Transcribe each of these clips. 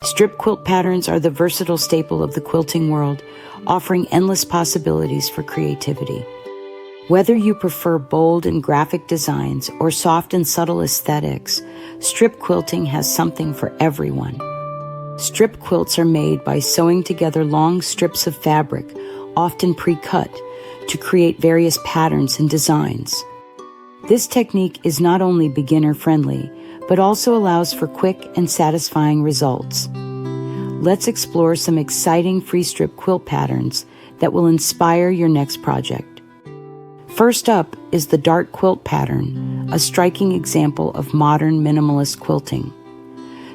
Strip quilt patterns are the versatile staple of the quilting world, offering endless possibilities for creativity. Whether you prefer bold and graphic designs or soft and subtle aesthetics, strip quilting has something for everyone. Strip quilts are made by sewing together long strips of fabric, often pre-cut, to create various patterns and designs. This technique is not only beginner-friendly, but also allows for quick and satisfying results. Let's explore some exciting free strip quilt patterns that will inspire your next project. First up is the dart quilt pattern, a striking example of modern minimalist quilting.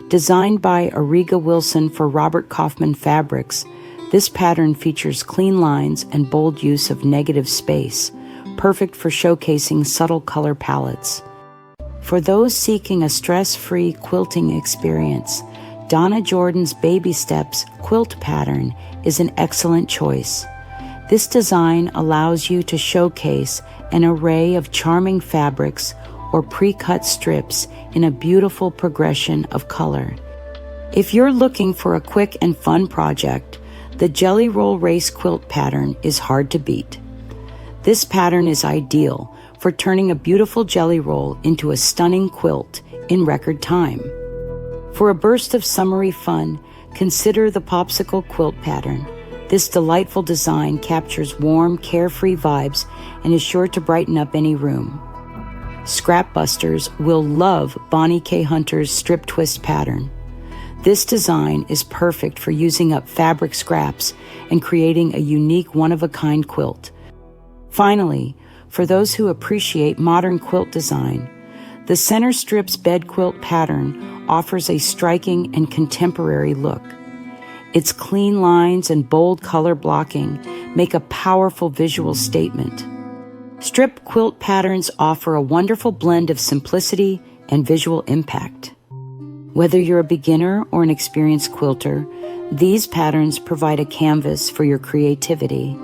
Designed by Ariga Wilson for Robert Kaufman Fabrics, this pattern features clean lines and bold use of negative space, perfect for showcasing subtle color palettes. For those seeking a stress-free quilting experience, Donna Jordan's Baby Steps quilt pattern is an excellent choice. This design allows you to showcase an array of charming fabrics or pre-cut strips in a beautiful progression of color. If you're looking for a quick and fun project, the Jelly Roll Race quilt pattern is hard to beat. This pattern is ideal for turning a beautiful jelly roll into a stunning quilt in record time. For a burst of summery fun, consider the Popsicle quilt pattern. This delightful design captures warm, carefree vibes and is sure to brighten up any room. Scrapbusters will love Bonnie K. Hunter's strip twist pattern. This design is perfect for using up fabric scraps and creating a unique one-of-a-kind quilt. Finally, for those who appreciate modern quilt design, the Center Strips bed quilt pattern offers a striking and contemporary look. Its clean lines and bold color blocking make a powerful visual statement. Strip quilt patterns offer a wonderful blend of simplicity and visual impact. Whether you're a beginner or an experienced quilter, these patterns provide a canvas for your creativity.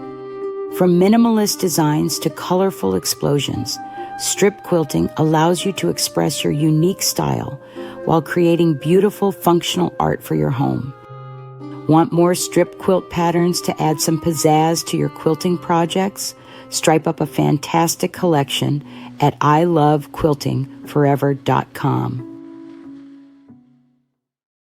From minimalist designs to colorful explosions, strip quilting allows you to express your unique style while creating beautiful, functional art for your home. Want more strip quilt patterns to add some pizzazz to your quilting projects? Stripe up a fantastic collection at ilovequiltingforever.com.